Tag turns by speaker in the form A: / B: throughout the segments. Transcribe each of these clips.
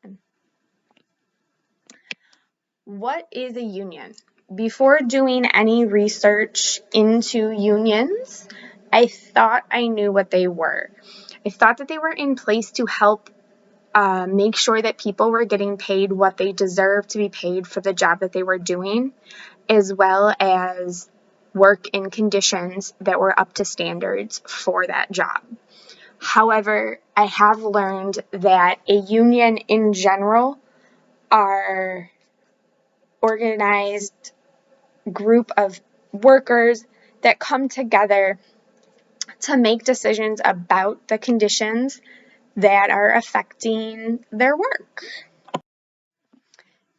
A: union. What is a union? Before doing any research into unions, I thought I knew what they were. I thought that they were in place to help make sure that people were getting paid what they deserved to be paid for the job that they were doing, as well as work in conditions that were up to standards for that job. However, I have learned that a union in general are organized group of workers that come together to make decisions about the conditions that are affecting their work.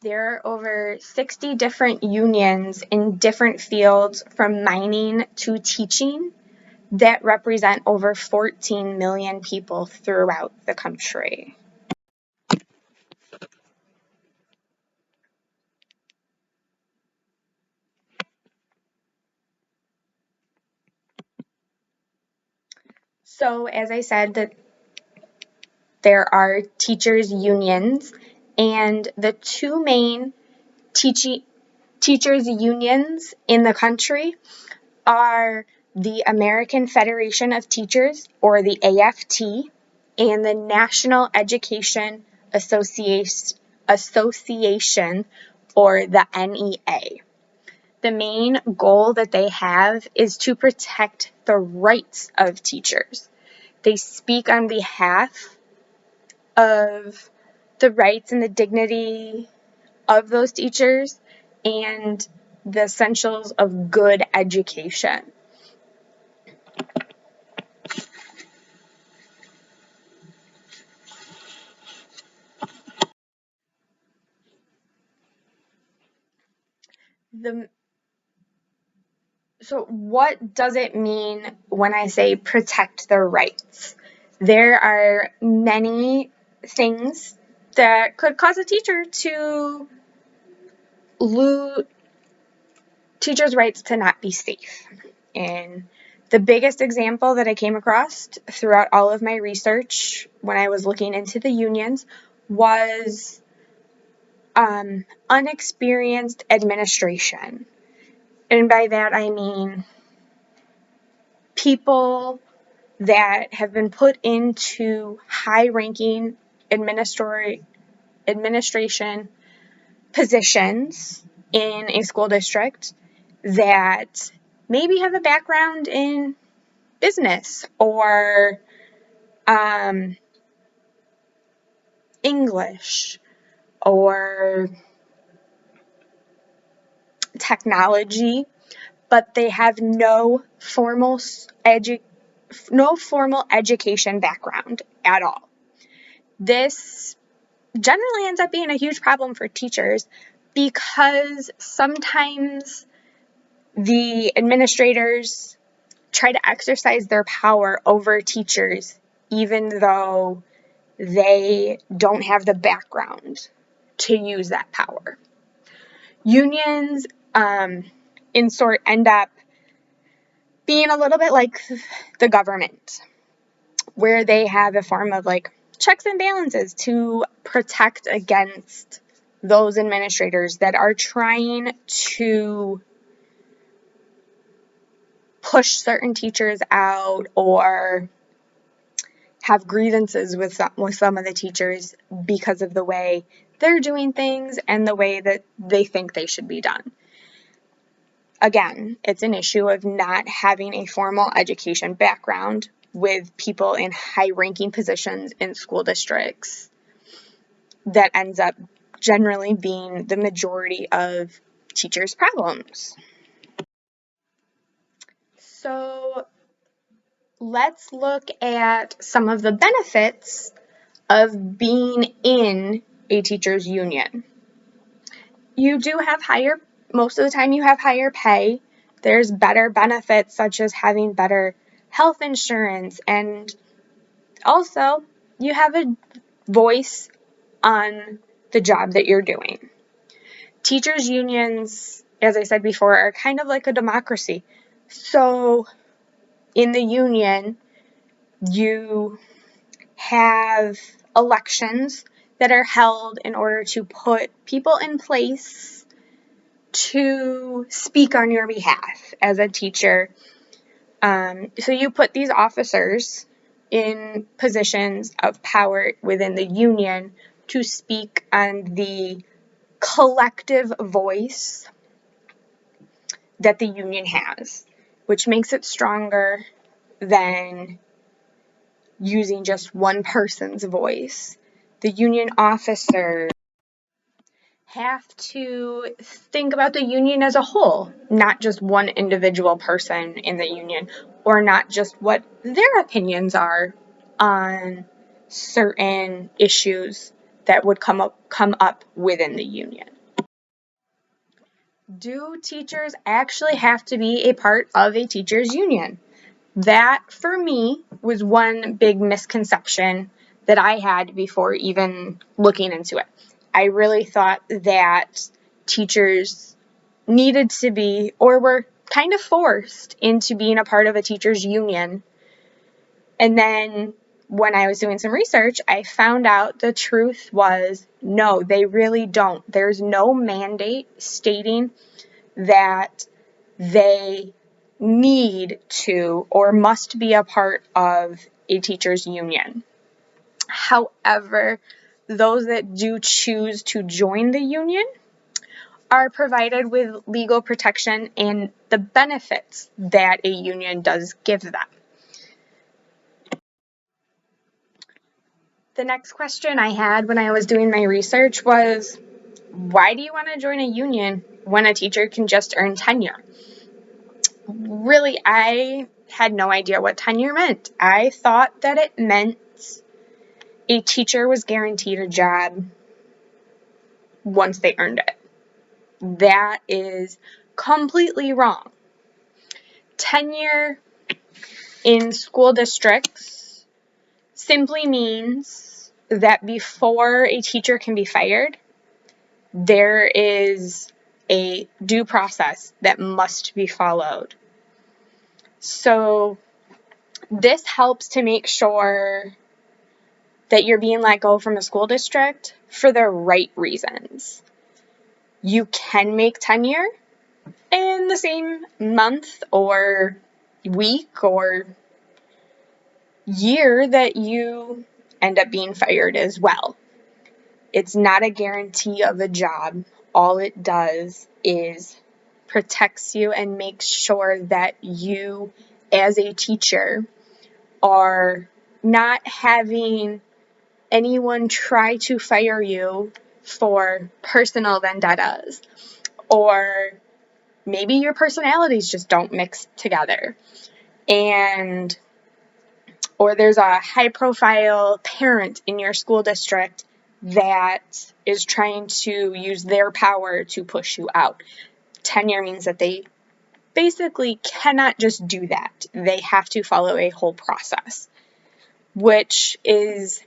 A: There are over 60 different unions in different fields from mining to teaching that represent over 14 million people throughout the country. So, as I said, that there are teachers' unions, and the two main teachers' unions in the country are the American Federation of Teachers, or the AFT, and the National Education Association, or the NEA. The main goal that they have is to protect the rights of teachers. They speak on behalf of the rights and the dignity of those teachers and the essentials of good education. So what does it mean when I say protect their rights? There are many things that could cause a teacher to lose teachers' rights to not be safe. And the biggest example that I came across throughout all of my research when I was looking into the unions was unexperienced administration. And by that I mean people that have been put into high-ranking administration positions in a school district that maybe have a background in business or English or technology, but they have no formal education background at all. This generally ends up being a huge problem for teachers because sometimes the administrators try to exercise their power over teachers even though they don't have the background to use that power. Unions, end up being a little bit like the government, where they have a form of like checks and balances to protect against those administrators that are trying to push certain teachers out or have grievances with some of the teachers because of the way they're doing things and the way that they think they should be done. Again, it's an issue of not having a formal education background with people in high-ranking positions in school districts that ends up generally being the majority of teachers' problems. So let's look at some of the benefits of being in a teachers' union. You do have most of the time you have higher pay. There's better benefits such as having better health insurance, and also you have a voice on the job that you're doing. Teachers' unions, as I said before, are kind of like a democracy. So in the union, you have elections that are held in order to put people in place to speak on your behalf as a teacher. So you put these officers in positions of power within the union to speak on the collective voice that the union has, which makes it stronger than using just one person's voice. The union officers have to think about the union as a whole, not just one individual person in the union, or not just what their opinions are on certain issues that would come up within the union. Do teachers actually have to be a part of a teachers' union? That, for me, was one big misconception that I had before even looking into it. I really thought that teachers needed to be, or were kind of forced into being a part of a teachers' union. And then when I was doing some research, I found out the truth was no, they really don't. There's no mandate stating that they need to or must be a part of a teachers' union. However, those that do choose to join the union are provided with legal protection and the benefits that a union does give them. The next question I had when I was doing my research was, why do you want to join a union when a teacher can just earn tenure? Really, I had no idea what tenure meant. I thought that it meant a teacher was guaranteed a job once they earned it. That is completely wrong. Tenure in school districts simply means that before a teacher can be fired, there is a due process that must be followed. So this helps to make sure that you're being let go from a school district for the right reasons. You can make tenure in the same month or week or year that you end up being fired as well. It's not a guarantee of a job. All it does is protects you and makes sure that you, as a teacher, are not having anyone try to fire you for personal vendettas, or maybe your personalities just don't mix together, or there's a high profile parent in your school district that is trying to use their power to push you out. Tenure means that they basically cannot just do that. They have to follow a whole process, which is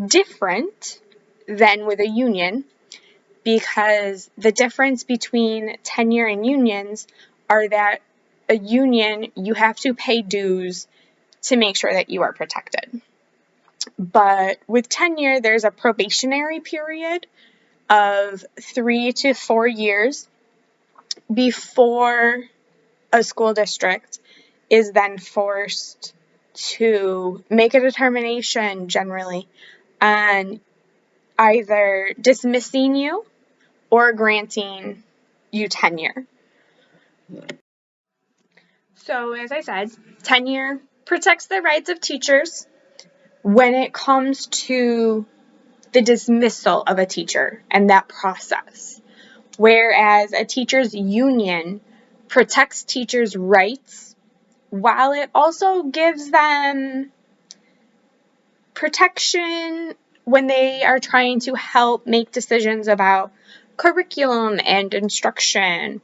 A: different than with a union, because the difference between tenure and unions are that a union, you have to pay dues to make sure that you are protected. But with tenure, there's a probationary period of 3 to 4 years before a school district is then forced to make a determination, generally, on either dismissing you or granting you tenure. So, as I said, tenure protects the rights of teachers when it comes to the dismissal of a teacher and that process. Whereas a teachers' union protects teachers' rights while it also gives them protection when they are trying to help make decisions about curriculum and instruction,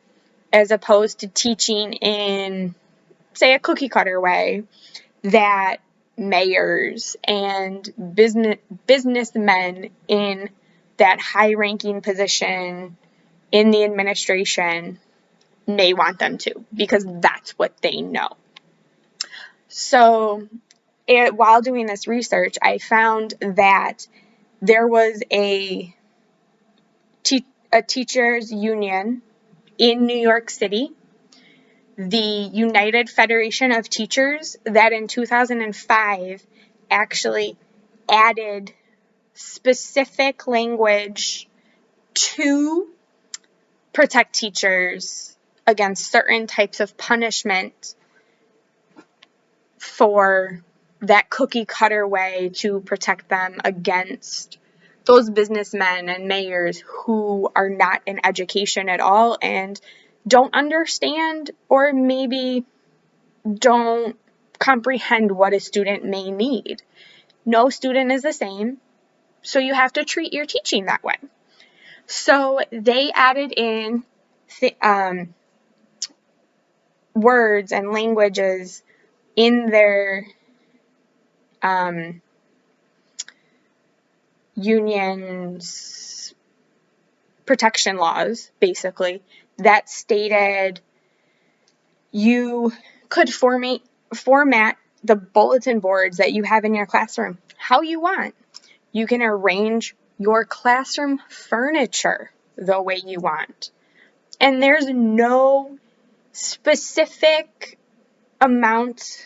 A: as opposed to teaching in, say, a cookie cutter way that mayors and businessmen in that high-ranking position in the administration may want them to, because that's what they know. So while doing this research, I found that there was a teachers union in New York City, the United Federation of Teachers, that in 2005 actually added specific language to protect teachers against certain types of punishment for that cookie cutter way to protect them against those businessmen and mayors who are not in education at all and don't understand or maybe don't comprehend what a student may need. No student is the same, so you have to treat your teaching that way. So they added in words and languages in their union's protection laws, basically, that stated you could format the bulletin boards that you have in your classroom how you want. You can arrange your classroom furniture the way you want. And there's no specific amount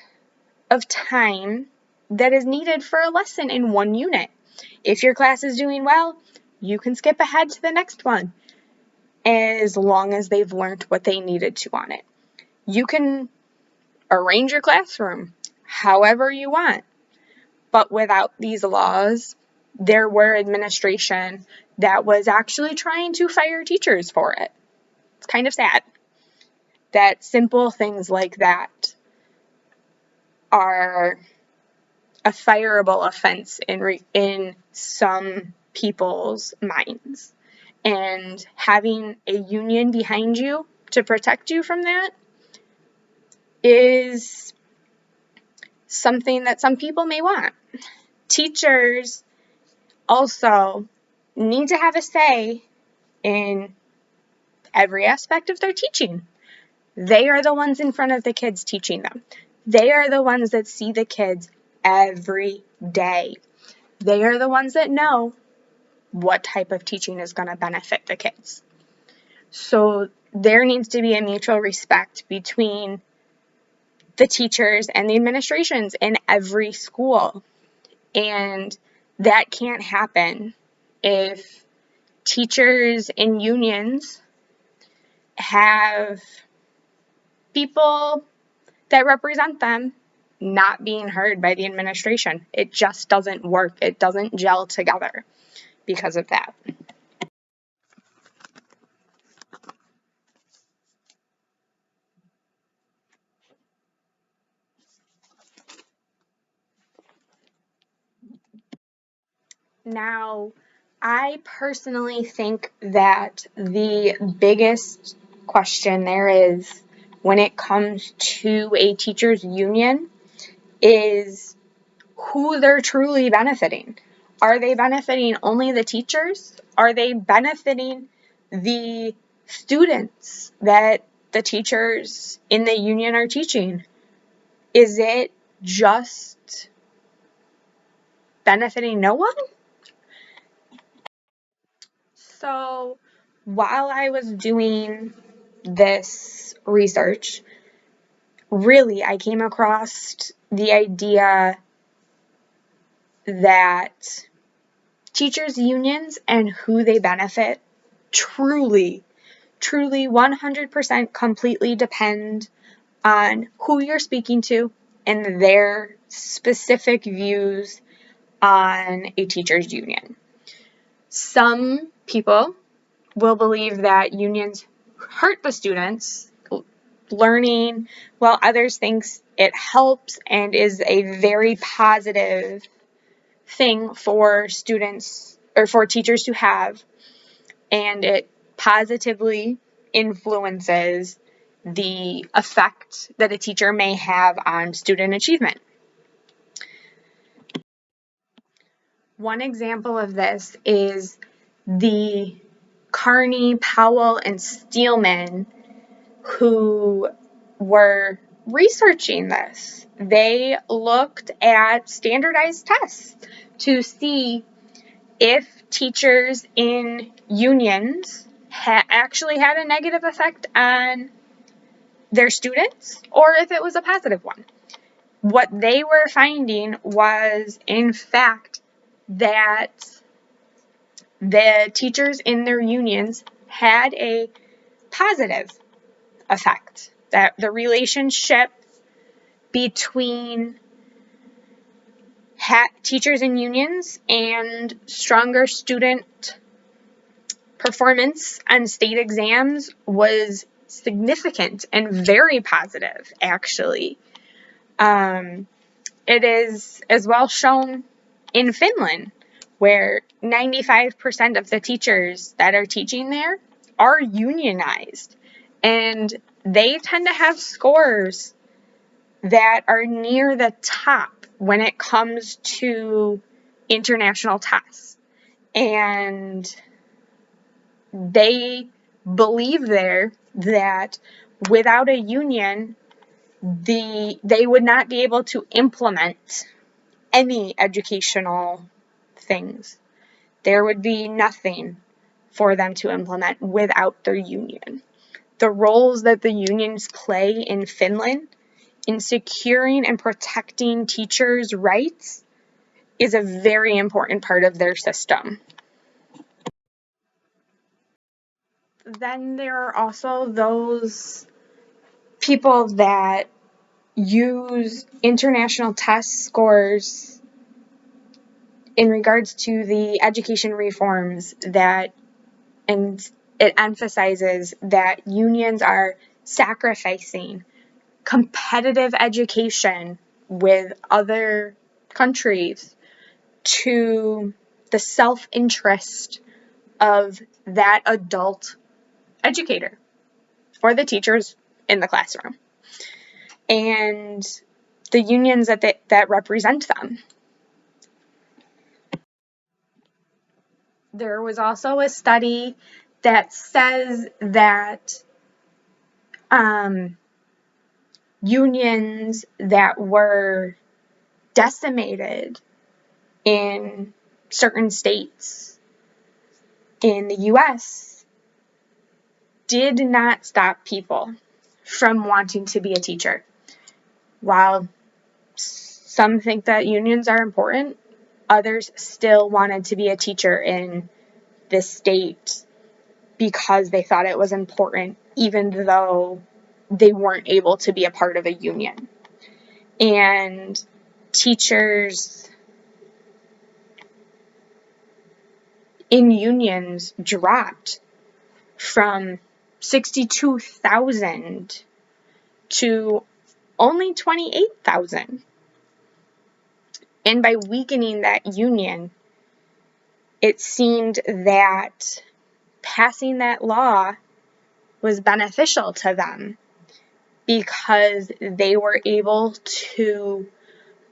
A: of time that is needed for a lesson in one unit. If your class is doing well, you can skip ahead to the next one as long as they've learned what they needed to on it. You can arrange your classroom however you want, but without these laws, there were administration that was actually trying to fire teachers for it. It's kind of sad that simple things like that are a fireable offense in some people's minds. And having a union behind you to protect you from that is something that some people may want. Teachers also need to have a say in every aspect of their teaching. They are the ones in front of the kids teaching them. They are the ones that see the kids every day. They are the ones that know what type of teaching is going to benefit the kids. So there needs to be a mutual respect between the teachers and the administrations in every school. And that can't happen if teachers and unions have people that represent them not being heard by the administration. It just doesn't work. It doesn't gel together because of that. Now, I personally think that the biggest question there is when it comes to a teachers union is who they're truly benefiting. Are they benefiting only the teachers? Are they benefiting the students that the teachers in the union are teaching? Is it just benefiting no one? So while I was doing this research, really I came across the idea that teachers' unions and who they benefit truly 100% completely depend on who you're speaking to and their specific views on a teachers' union. Some people will believe that unions hurt the students learning, while others think it helps and is a very positive thing for students or for teachers to have, and it positively influences the effect that a teacher may have on student achievement. One example of this is the Carney, Powell, and Steelman who were researching this. They looked at standardized tests to see if teachers in unions actually had a negative effect on their students or if it was a positive one. What they were finding was, in fact, that the teachers in their unions had a positive effect, that the relationship between teachers in unions and stronger student performance on state exams was significant and very positive, actually. It is as well shown in Finland, where 95% of the teachers that are teaching there are unionized, and they tend to have scores that are near the top when it comes to international tests. And they believe there that without a union, they would not be able to implement any educational things. There would be nothing for them to implement without their union. The roles that the unions play in Finland in securing and protecting teachers' rights is a very important part of their system. Then there are also those people that use international test scores in regards to the education reforms and it emphasizes that unions are sacrificing competitive education with other countries to the self-interest of that adult educator or the teachers in the classroom and the unions that represent them. There was also a study that says that unions that were decimated in certain states in the US did not stop people from wanting to be a teacher. While some think that unions are important, others still wanted to be a teacher in this state because they thought it was important, even though they weren't able to be a part of a union. And teachers in unions dropped from 62,000 to only 28,000. And by weakening that union, it seemed that passing that law was beneficial to them because they were able to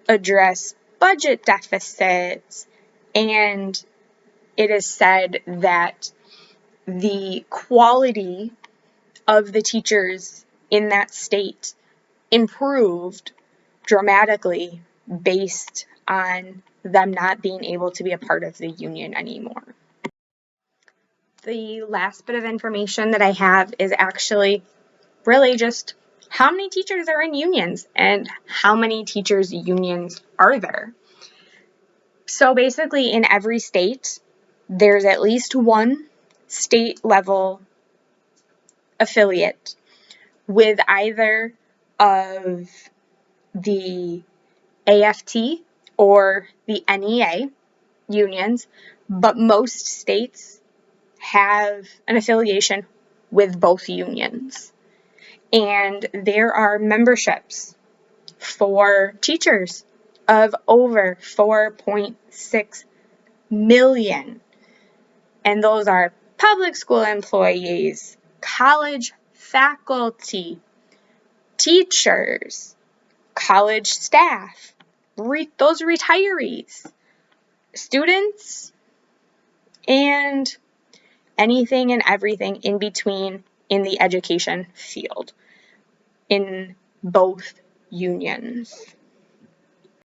A: address budget deficits, and it is said that the quality of the teachers in that state improved dramatically based on them not being able to be a part of the union anymore. The last bit of information that I have is actually really just how many teachers are in unions and how many teachers' unions are there. So basically in every state, there's at least one state level affiliate with either of the AFT or the NEA unions, but most states have an affiliation with both unions. And there are memberships for teachers of over 4.6 million. And those are public school employees, college faculty, teachers, college staff, those retirees, students, and anything and everything in between in the education field in both unions.